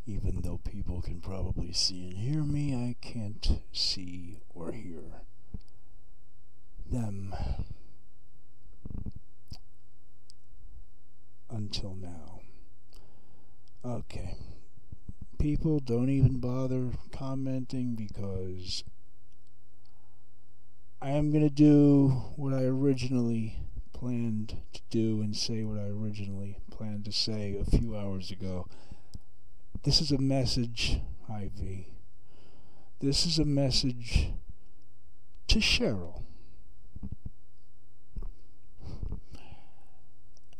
even though people can probably see and hear me, I can't see or hear them until now. Okay. People, don't even bother commenting because I am going to do what I originally planned to do and say what I originally planned to say a few hours ago. This is a message, hi V. This is a message to Cheryl.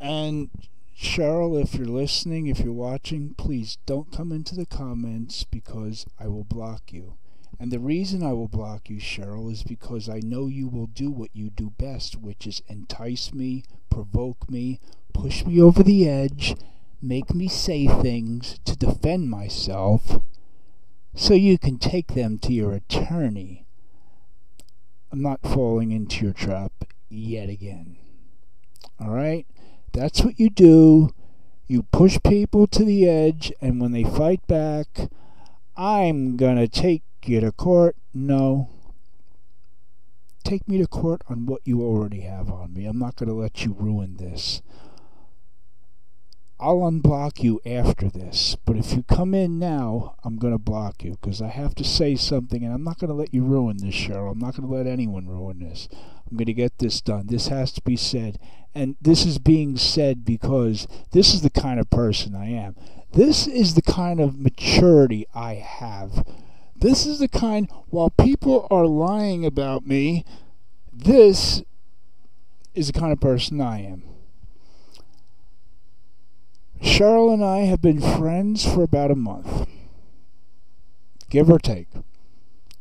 And Cheryl, if you're listening, if you're watching, please don't come into the comments because I will block you. And the reason I will block you, Cheryl, is because I know you will do what you do best, which is entice me, provoke me, push me over the edge, make me say things to defend myself so you can take them to your attorney. I'm not falling into your trap yet again. Alright? That's what you do. You push people to the edge, and when they fight back, I'm gonna take you to court. No. Take me to court on what you already have on me. I'm not gonna let you ruin this. I'll unblock you after this, but if you come in now, I'm going to block you because I have to say something, and I'm not going to let you ruin this, Cheryl. I'm not going to let anyone ruin this. I'm going to get this done. This has to be said, and this is being said because this is the kind of person I am. This is the kind of maturity I have. This is the kind, while people are lying about me, this is the kind of person I am. Cheryl and I have been friends for about a month, give or take.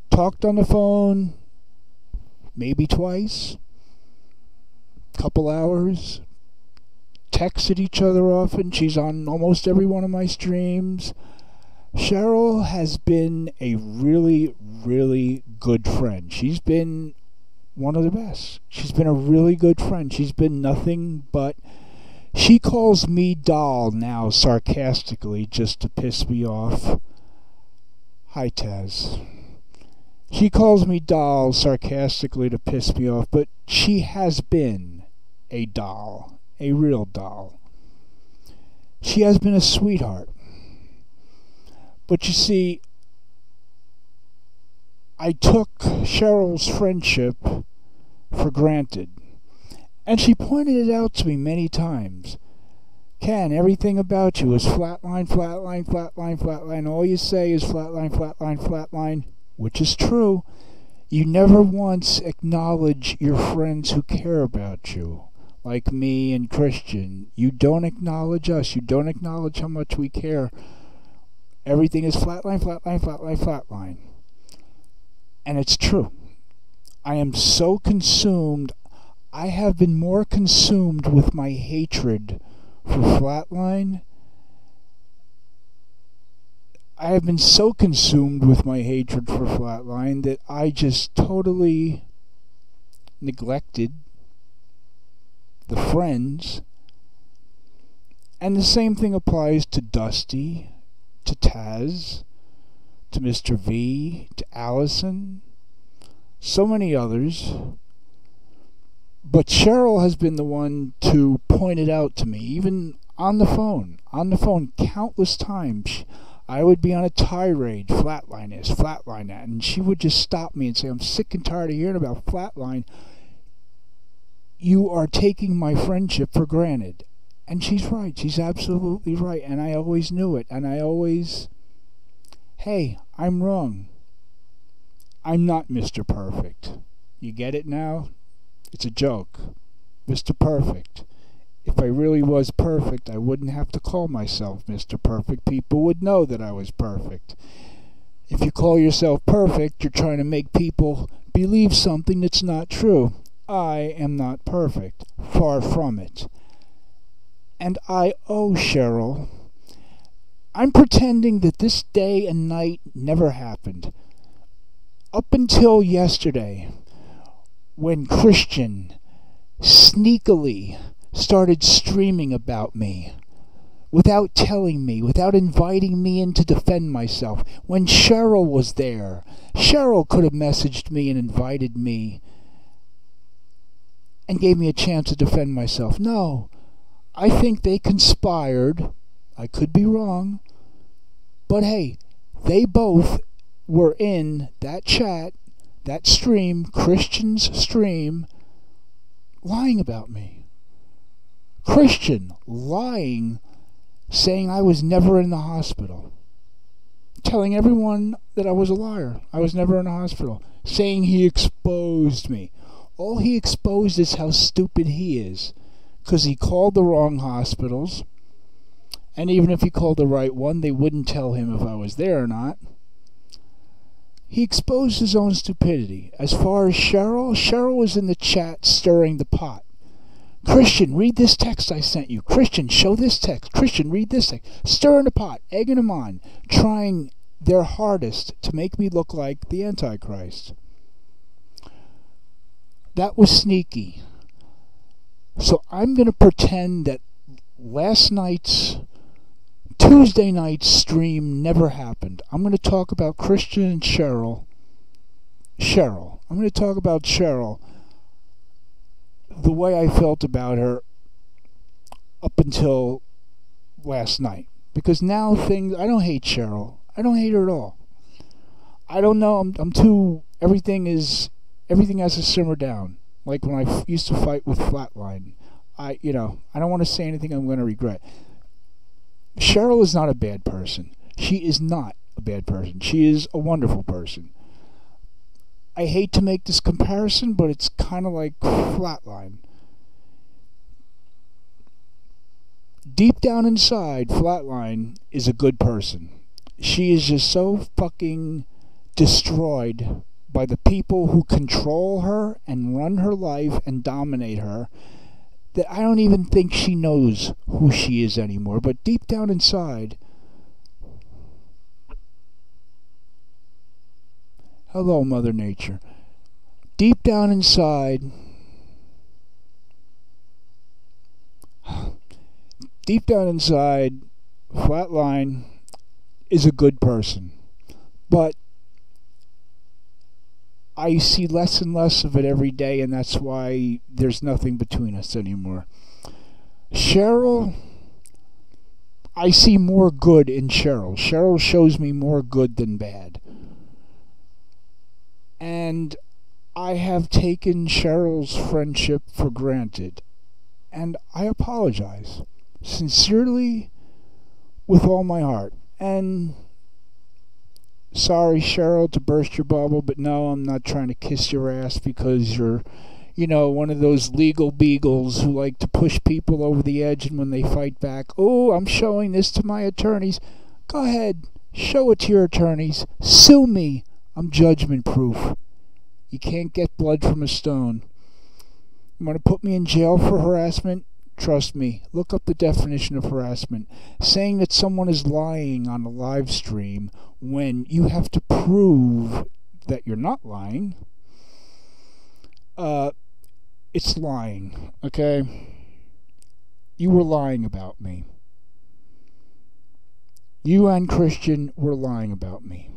Talked on the phone maybe twice, couple hours, texted each other often. She's on almost every one of my streams. Cheryl has been a really, really good friend. She's been one of the best. She's been a really good friend. She's been nothing but... She calls me doll now sarcastically just to piss me off. Hi, Taz. She calls me doll sarcastically to piss me off, but she has been a doll, a real doll. She has been a sweetheart. But you see, I took Cheryl's friendship for granted. And she pointed it out to me many times. Ken, everything about you is flatline, flatline, flatline, flatline. All you say is flatline, flatline, flatline, which is true. You never once acknowledge your friends who care about you, like me and Christian. You don't acknowledge us. You don't acknowledge how much we care. Everything is flatline, flatline, flatline, flatline. And it's true. I am so consumed. I have been more consumed with my hatred for Flatline. I have been so consumed with my hatred for Flatline that I just totally neglected the friends. And the same thing applies to Dusty, to Taz, to Mr. V, to Allison, so many others. But Cheryl has been the one to point it out to me, even on the phone countless times. I would be on a tirade, flatline this, flatline that, and she would just stop me and say, I'm sick and tired of hearing about flatline. You are taking my friendship for granted. And she's right, she's absolutely right, and I always knew it, and I always, hey, I'm wrong. I'm not Mr. Perfect. You get it now? It's a joke. Mr. Perfect. If I really was perfect, I wouldn't have to call myself Mr. Perfect. People would know that I was perfect. If you call yourself perfect, you're trying to make people believe something that's not true. I am not perfect. Far from it. And I owe Cheryl. I'm pretending that this day and night never happened. Up until yesterday, when Christian sneakily started streaming about me without telling me, without inviting me in to defend myself. When Cheryl was there, Cheryl could have messaged me and invited me and gave me a chance to defend myself. No, I think they conspired. I could be wrong. But hey, they both were in that chat, that stream, Christian's stream, lying about me. Christian lying, saying I was never in the hospital. Telling everyone that I was a liar. I was never in the hospital. Saying he exposed me. All he exposed is how stupid he is. Because he called the wrong hospitals. And even if he called the right one, they wouldn't tell him if I was there or not. He exposed his own stupidity. As far as Cheryl, Cheryl was in the chat stirring the pot. Christian, read this text I sent you. Christian, show this text. Christian, read this text. Stirring the pot, egging them on, trying their hardest to make me look like the Antichrist. That was sneaky. So I'm going to pretend that last night's, Tuesday night's stream never happened. I'm going to talk about Christian and Cheryl. I'm going to talk about Cheryl, the way I felt about her up until last night. Because now I don't hate Cheryl. I don't hate her at all. I don't know, I'm too, everything has to simmer down. Like when I used to fight with Flatline. I don't want to say anything I'm going to regret. Cheryl is not a bad person. She is not a bad person. She is a wonderful person. I hate to make this comparison, but it's kind of like Flatline. Deep down inside, Flatline is a good person. She is just so fucking destroyed by the people who control her and run her life and dominate her that I don't even think she knows who she is anymore. But deep down inside, hello, Mother Nature. Deep down inside, Flatline is a good person. But I see less and less of it every day, and that's why there's nothing between us anymore. Cheryl, I see more good in Cheryl. Cheryl shows me more good than bad. And I have taken Cheryl's friendship for granted. And I apologize. Sincerely, with all my heart. And sorry, Cheryl, to burst your bubble, but no, I'm not trying to kiss your ass because you're, one of those legal beagles who like to push people over the edge, and when they fight back, oh, I'm showing this to my attorneys. Go ahead, show it to your attorneys. Sue me. I'm judgment proof. You can't get blood from a stone. You want to put me in jail for harassment? Trust me, look up the definition of harassment. Saying that someone is lying on a live stream when you have to prove that you're not lying, it's lying, okay? You were lying about me. You and Christian were lying about me.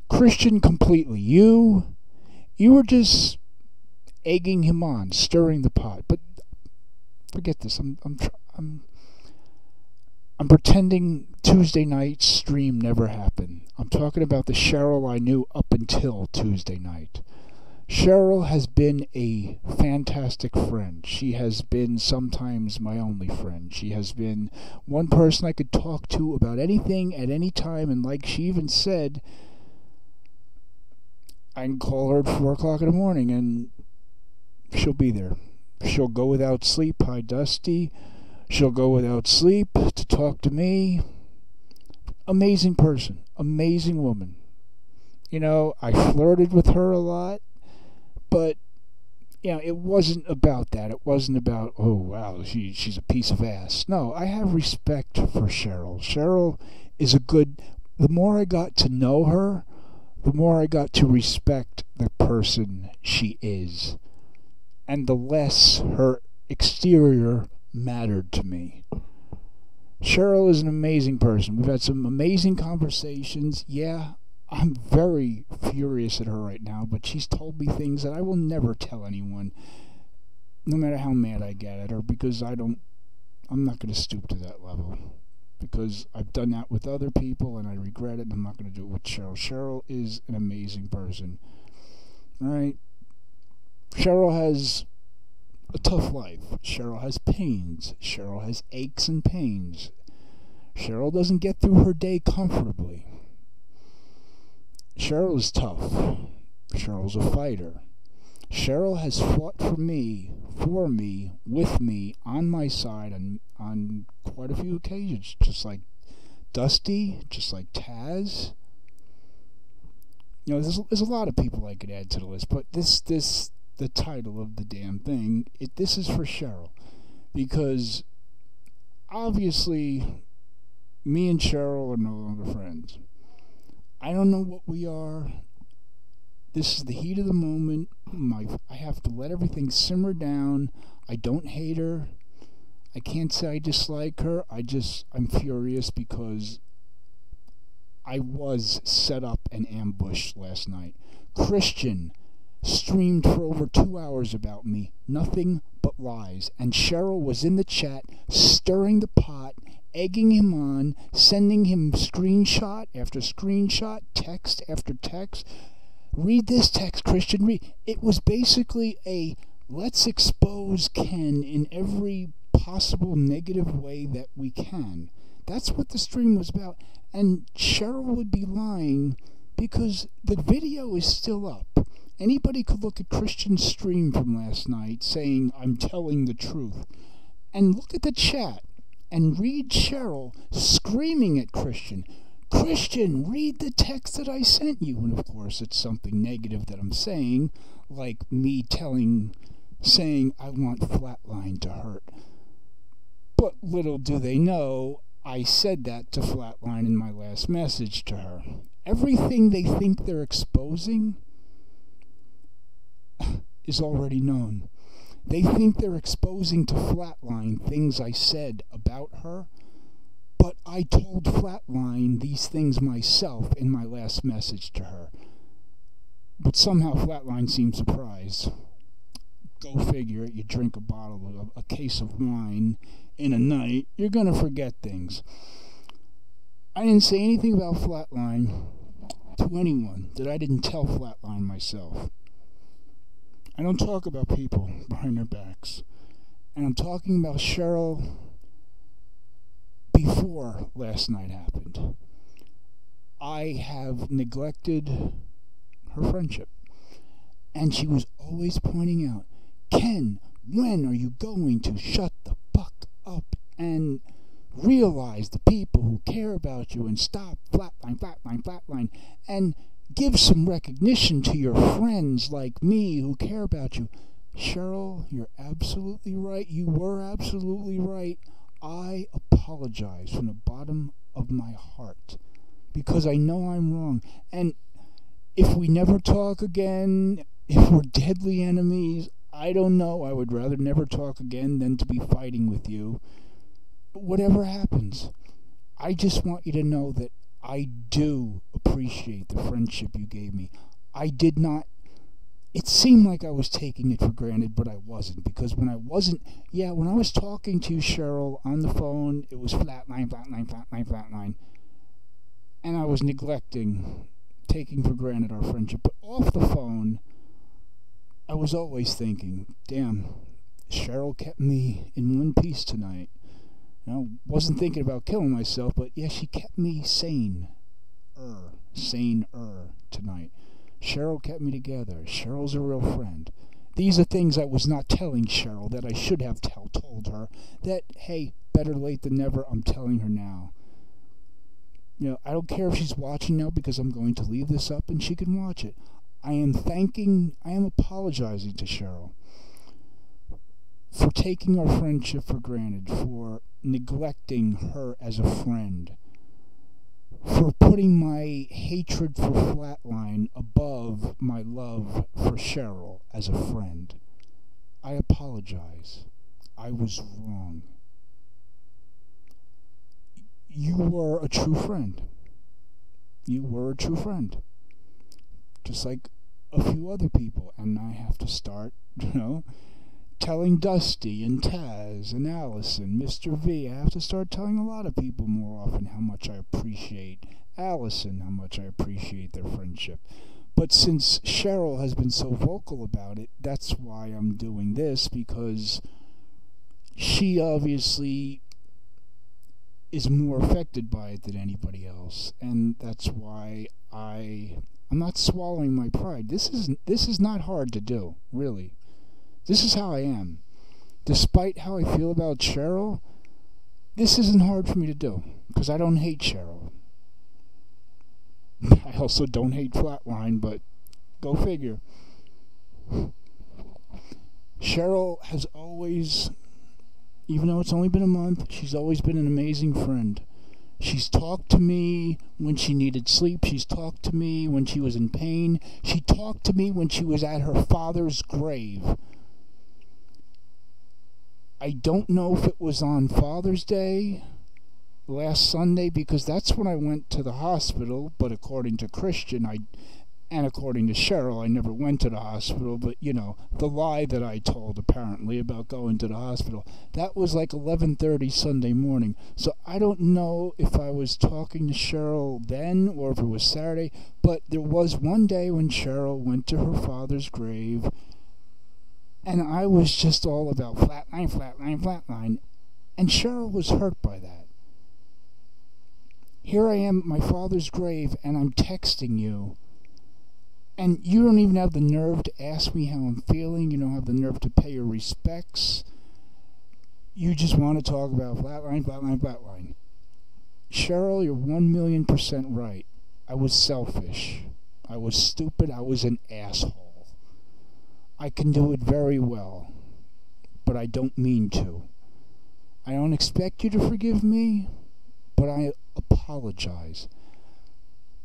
Christian completely. You were just egging him on, stirring the pot. But forget this. I'm pretending Tuesday night's stream never happened. I'm talking about the Cheryl I knew up until Tuesday night. Cheryl has been a fantastic friend. She has been sometimes my only friend. She has been one person I could talk to about anything at any time, and like she even said, I can call her at 4 o'clock in the morning and she'll be there. She'll go without sleep. Hi, Dusty. She'll go without sleep to talk to me. Amazing person. Amazing woman. I flirted with her a lot, but, it wasn't about that. It wasn't about, oh, wow, she's a piece of ass. No, I have respect for Cheryl. Cheryl is a good... The more I got to know her, the more I got to respect the person she is. And the less her exterior mattered to me. Cheryl is an amazing person. We've had some amazing conversations. Yeah, I'm very furious at her right now, but she's told me things that I will never tell anyone, no matter how mad I get at her, because I'm not going to stoop to that level. Because I've done that with other people and I regret it, and I'm not going to do it with Cheryl. Cheryl is an amazing person. Alright? Cheryl has a tough life. Cheryl has pains. Cheryl has aches and pains. Cheryl doesn't get through her day comfortably. Cheryl is tough. Cheryl's a fighter. Cheryl has fought for me, with me, on my side on quite a few occasions, just like Dusty, just like Taz. You know, there's a lot of people I could add to the list, but the title of the damn thing, this is for Cheryl, because obviously me and Cheryl are no longer friends. I don't know what we are. This is the heat of the moment. I have to let everything simmer down. I don't hate her. I can't say I dislike her. I'm furious because I was set up and ambushed last night. Christian streamed for over 2 hours about me. Nothing but lies. And Cheryl was in the chat stirring the pot, egging him on, sending him screenshot after screenshot, text after text. Read this text, Christian, read. It was basically a let's expose Ken in every possible negative way that we can. That's what the stream was about. And Cheryl would be lying because the video is still up. Anybody could look at Christian's stream from last night saying, I'm telling the truth. And look at the chat and read Cheryl screaming at Christian. Christian, read the text that I sent you. And of course, it's something negative that I'm saying, like me saying I want Flatline to hurt. But little do they know, I said that to Flatline in my last message to her. Everything they think they're exposing is already known. They think they're exposing to Flatline things I said about her, but I told Flatline these things myself in my last message to her. But somehow Flatline seemed surprised. Go figure, you drink a case of wine in a night, you're going to forget things. I didn't say anything about Flatline to anyone that I didn't tell Flatline myself. I don't talk about people behind their backs. And I'm talking about Cheryl before last night happened. I have neglected her friendship. And she was always pointing out, Ken, when are you going to shut the fuck up and realize the people who care about you and stop flatline, and give some recognition to your friends like me who care about you. Cheryl, you're absolutely right. You were absolutely right. I apologize from the bottom of my heart because I know I'm wrong. And if we never talk again, if we're deadly enemies, I don't know. I would rather never talk again than to be fighting with you. But whatever happens, I just want you to know that I do appreciate the friendship you gave me. I did not. It seemed like I was taking it for granted, but I wasn't. Because when I was talking to Cheryl on the phone, it was flatline. And I was taking for granted our friendship. But off the phone, I was always thinking, damn, Cheryl kept me in one piece tonight. You know, wasn't thinking about killing myself, but yeah, she kept me saner tonight. Cheryl kept me together. Cheryl's a real friend. These are things I was not telling Cheryl that I should have told her. That, hey, better late than never, I'm telling her now. You know, I don't care if she's watching now because I'm going to leave this up and she can watch it. I am apologizing to Cheryl for taking our friendship for granted, for neglecting her as a friend, for putting my hatred for Flatline above my love for Cheryl as a friend. I apologize. I was wrong. you were a true friend. You were a true friend. Just like a few other people. And I have to start, telling Dusty and Taz and Allison, Mr. V. I have to start telling a lot of people more often how much I appreciate Allison, how much I appreciate their friendship. But since Cheryl has been so vocal about it, that's why I'm doing this, because she obviously is more affected by it than anybody else, and that's why I'm not swallowing my pride. This is not hard to do, really. This is how I am. Despite how I feel about Cheryl, this isn't hard for me to do, because I don't hate Cheryl. I also don't hate Flatline, but go figure. Cheryl has always, even though it's only been a month, she's always been an amazing friend. She's talked to me when she needed sleep. She's talked to me when she was in pain. She talked to me when she was at her father's grave. I don't know if it was on Father's Day last Sunday, because that's when I went to the hospital, but according to Christian, and according to Cheryl, I never went to the hospital, but the lie that I told apparently about going to the hospital, that was like 11:30 Sunday morning. So I don't know if I was talking to Cheryl then or if it was Saturday, but there was one day when Cheryl went to her father's grave, and I was just all about flatline, and Cheryl was hurt by that. Here I am at my father's grave, and I'm texting you, and you don't even have the nerve to ask me how I'm feeling. You don't have the nerve to pay your respects. You just want to talk about flatline. Cheryl, you're 1,000,000% right. I was selfish. I was stupid. I was an asshole. I can do it very well, but I don't mean to. I don't expect you to forgive me, but I apologize.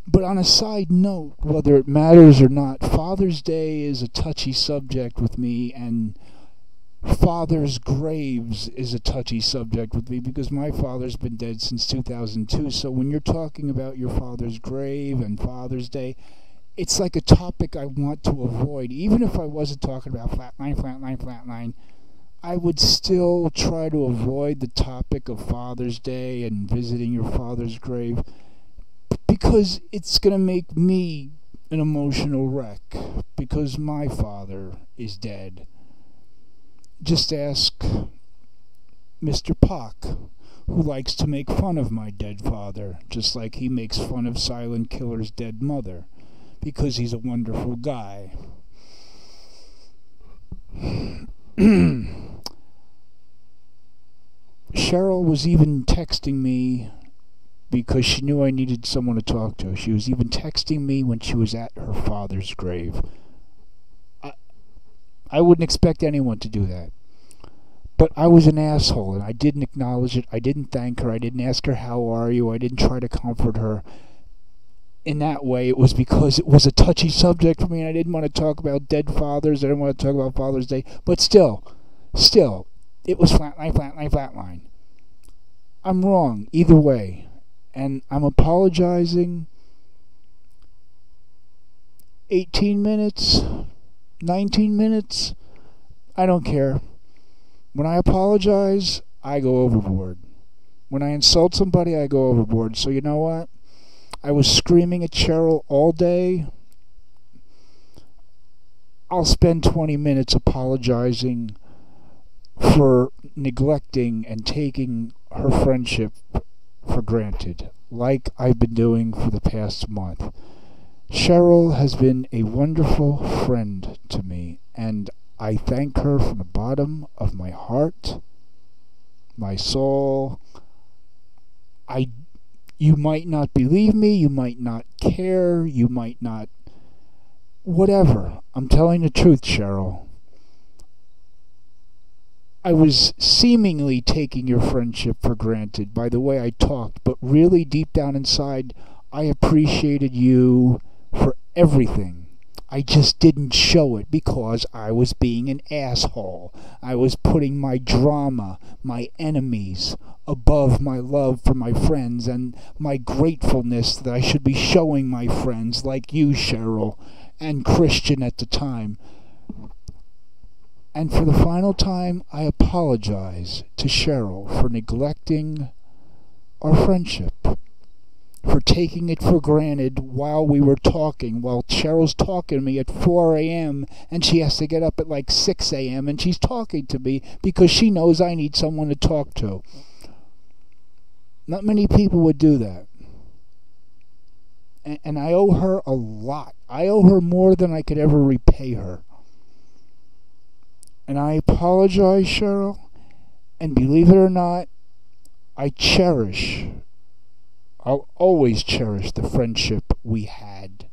But on a side note, whether it matters or not, Father's Day is a touchy subject with me, and fathers' graves is a touchy subject with me, because my father's been dead since 2002. So when you're talking about your father's grave and Father's Day, it's like a topic I want to avoid. Even if I wasn't talking about flatline, I would still try to avoid the topic of Father's Day and visiting your father's grave, because it's going to make me an emotional wreck, because my father is dead. Just ask Mr. Pock, who likes to make fun of my dead father, just like he makes fun of Silent Killer's dead mother, because he's a wonderful guy. Cheryl was even texting me because she knew I needed someone to talk to. She was even texting me when she was at her father's grave. I wouldn't expect anyone to do that. But I was an asshole, and I didn't acknowledge it. I didn't thank her. I didn't ask her, how are you? I didn't try to comfort her. In that way, it was because it was a touchy subject for me, and I didn't want to talk about dead fathers. I didn't want to talk about Father's Day. But still, it was flatline. I'm wrong either way, and I'm apologizing. 18 minutes, 19 minutes, I don't care. When I apologize, I go overboard. When I insult somebody, I go overboard. So you know what? I was screaming at Cheryl all day. I'll spend 20 minutes apologizing for neglecting and taking her friendship for granted, like I've been doing for the past month. Cheryl has been a wonderful friend to me, and I thank her from the bottom of my heart, my soul. You might not believe me, you might not care, you might not... whatever. I'm telling the truth, Cheryl. I was seemingly taking your friendship for granted by the way I talked, but really deep down inside, I appreciated you for everything. I just didn't show it because I was being an asshole. I was putting my drama, my enemies, above my love for my friends and my gratefulness that I should be showing my friends like you, Cheryl, and Christian at the time. And for the final time, I apologize to Cheryl for neglecting our friendship, for taking it for granted while we were talking, while Cheryl's talking to me at 4 a.m. and she has to get up at like 6 a.m. and she's talking to me because she knows I need someone to talk to. Not many people would do that. And I owe her a lot. I owe her more than I could ever repay her. And I apologize, Cheryl. And believe it or not, I'll always cherish the friendship we had.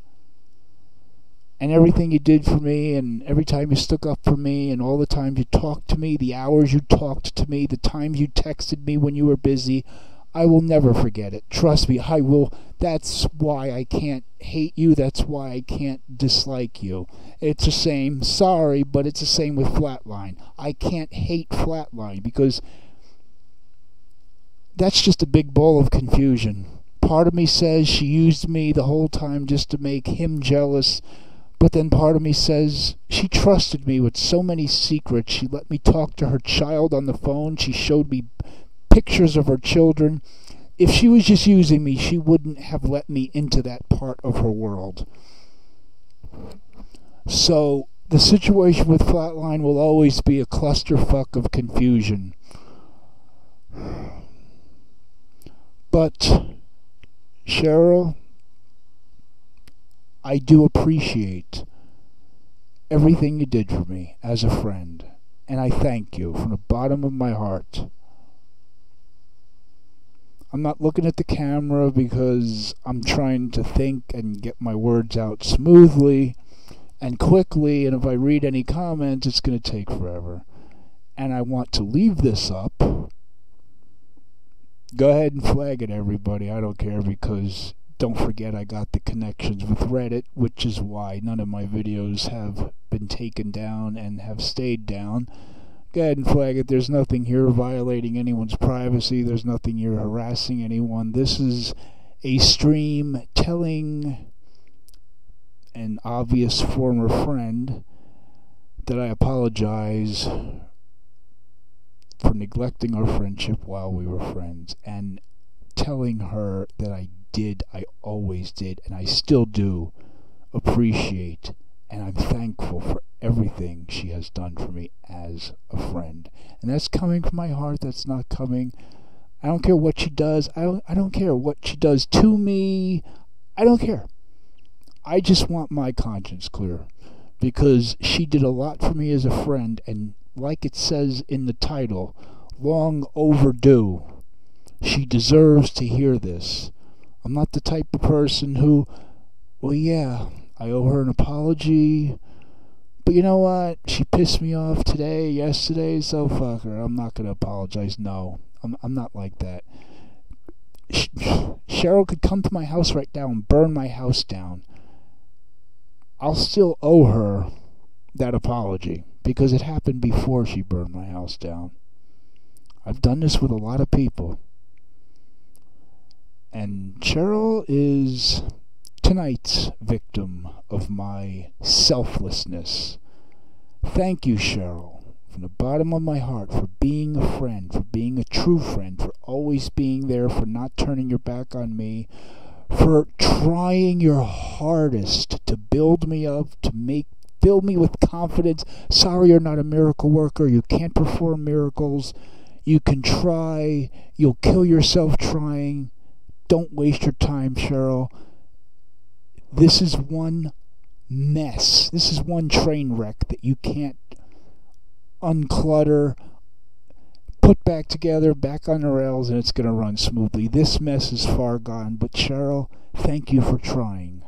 And everything you did for me, and every time you stuck up for me, and all the times you talked to me, the hours you talked to me, the times you texted me when you were busy, I will never forget it. Trust me, I will. That's why I can't hate you. That's why I can't dislike you. It's the same. Sorry, but it's the same with Flatline. I can't hate Flatline because that's just a big ball of confusion. Part of me says she used me the whole time just to make him jealous, but then part of me says she trusted me with so many secrets. She let me talk to her child on the phone. She showed me pictures of her children. If she was just using me, she wouldn't have let me into that part of her world. So the situation with Flatline will always be a clusterfuck of confusion. But Cheryl, I do appreciate everything you did for me as a friend, and I thank you from the bottom of my heart. I'm not looking at the camera because I'm trying to think and get my words out smoothly and quickly, and if I read any comments, it's going to take forever. And I want to leave this up. Go ahead and flag it, everybody. I don't care, because don't forget I got the connections with Reddit, which is why none of my videos have been taken down and have stayed down. Go ahead and flag it. There's nothing here violating anyone's privacy. There's nothing here harassing anyone. This is a stream telling an obvious former friend that I apologize for neglecting our friendship while we were friends, and telling her that I always did, and I still do appreciate, and I'm thankful for everything she has done for me as a friend. And that's coming from my heart. That's not coming. I don't care what she does. I don't care what she does to me. I don't care. I just want my conscience clear, because she did a lot for me as a friend, and like it says in the title, long overdue. She deserves to hear this. I'm not the type of person who, well, yeah, I owe her an apology, but you know what? She pissed me off today, yesterday, so fuck her. I'm not going to apologize. No, I'm not like that. Cheryl could come to my house right now and burn my house down. I'll still owe her that apology, because it happened before she burned my house down. I've done this with a lot of people. And Cheryl is tonight's victim of my selflessness. Thank you, Cheryl, from the bottom of my heart, for being a friend, for being a true friend, for always being there, for not turning your back on me, for trying your hardest to build me up, to fill me with confidence. Sorry you're not a miracle worker. You can't perform miracles. You can try. You'll kill yourself trying. Don't waste your time, Cheryl. This is one mess. This is one train wreck that you can't unclutter, put back together, back on the rails, and it's going to run smoothly. This mess is far gone, but Cheryl, thank you for trying.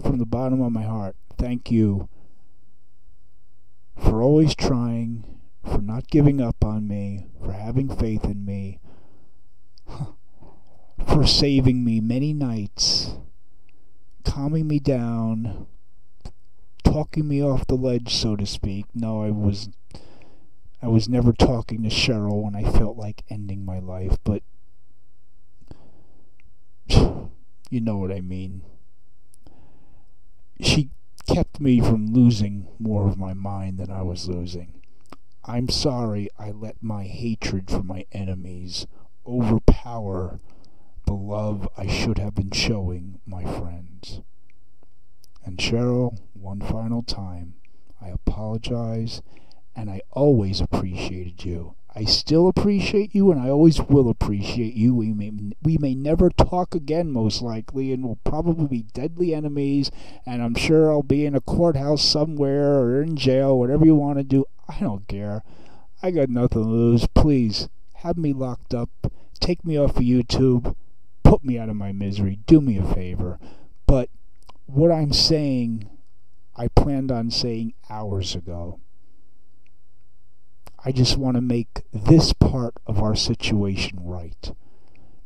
From the bottom of my heart, thank you for always trying, for not giving up on me, for having faith in me, for saving me many nights, calming me down, talking me off the ledge, so to speak. No, I was never talking to Cheryl when I felt like ending my life, but you know what I mean. She kept me from losing more of my mind than I was losing. I'm sorry I let my hatred for my enemies overpower the love I should have been showing my friends. And Cheryl, one final time, I apologize, and I always appreciated you. I still appreciate you, and I always will appreciate you. We may never talk again, most likely, and we'll probably be deadly enemies, and I'm sure I'll be in a courthouse somewhere or in jail, whatever you want to do. I don't care. I got nothing to lose. Please, have me locked up. Take me off of YouTube. Put me out of my misery. Do me a favor. But what I'm saying, I planned on saying hours ago. I just want to make this part of our situation right,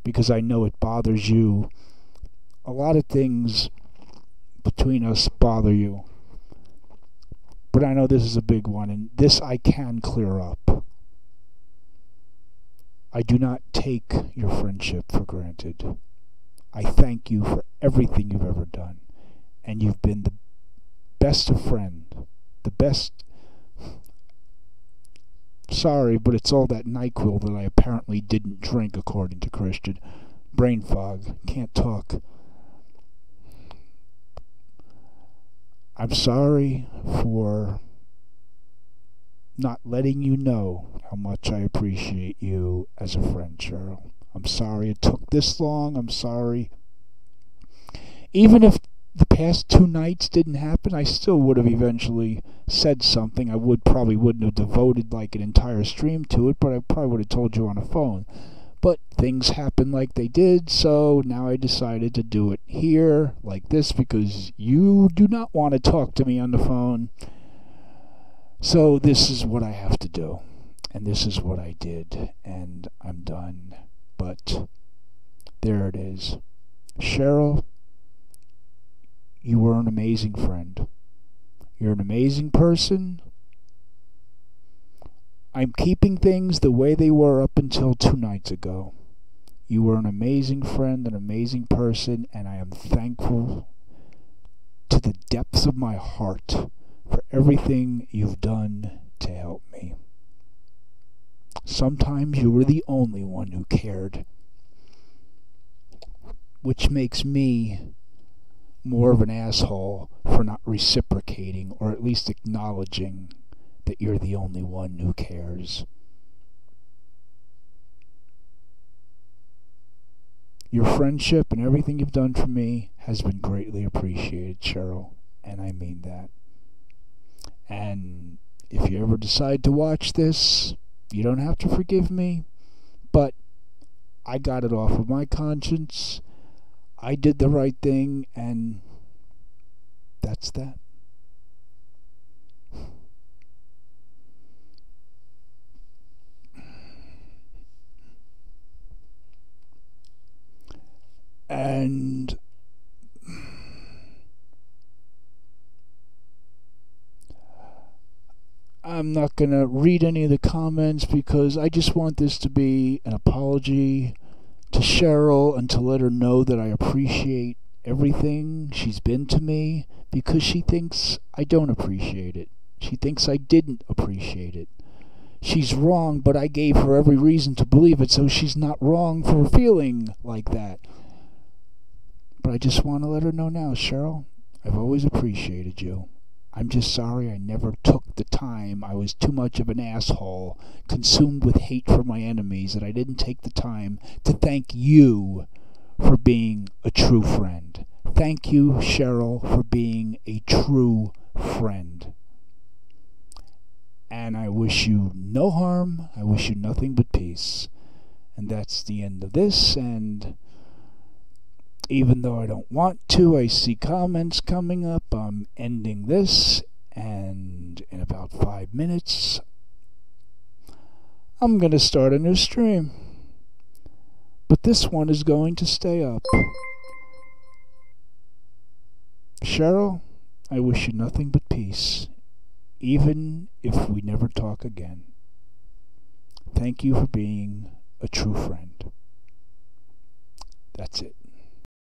because I know it bothers you. A lot of things between us bother you, but I know this is a big one, and this I can clear up. I do not take your friendship for granted. I thank you for everything you've ever done, and you've been the best of friend, the best. Sorry, but it's all that NyQuil that I apparently didn't drink, according to Christian. Brain fog. Can't talk. I'm sorry for not letting you know how much I appreciate you as a friend, Cheryl. I'm sorry it took this long. I'm sorry. Even if the past 2 nights didn't happen, I still would have eventually said something. I probably wouldn't have devoted like an entire stream to it, but I probably would have told you on the phone. But things happened like they did, so now I decided to do it here like this because you do not want to talk to me on the phone. So this is what I have to do, and this is what I did, and I'm done. But there it is. Cheryl, you were an amazing friend. You're an amazing person. I'm keeping things the way they were up until 2 nights ago. You were an amazing friend, an amazing person, and I am thankful to the depths of my heart for everything you've done to help me. Sometimes you were the only one who cared, which makes me more of an asshole for not reciprocating or at least acknowledging that you're the only one who cares. Your friendship and everything you've done for me has been greatly appreciated, Cheryl, and I mean that. And if you ever decide to watch this, you don't have to forgive me, but I got it off of my conscience. I did the right thing, and that's that. And I'm not going to read any of the comments because I just want this to be an apology to Cheryl and to let her know that I appreciate everything she's been to me, because she thinks I don't appreciate it. She thinks I didn't appreciate it. She's wrong, but I gave her every reason to believe it, so she's not wrong for feeling like that. But I just want to let her know now, Cheryl, I've always appreciated you. I'm just sorry I never took the time. I was too much of an asshole, consumed with hate for my enemies, that I didn't take the time to thank you for being a true friend. Thank you, Cheryl, for being a true friend. And I wish you no harm. I wish you nothing but peace. And that's the end of this, and even though I don't want to, I see comments coming up. I'm ending this, and in about 5 minutes, I'm going to start a new stream. But this one is going to stay up. Cheryl, I wish you nothing but peace, even if we never talk again. Thank you for being a true friend. That's it.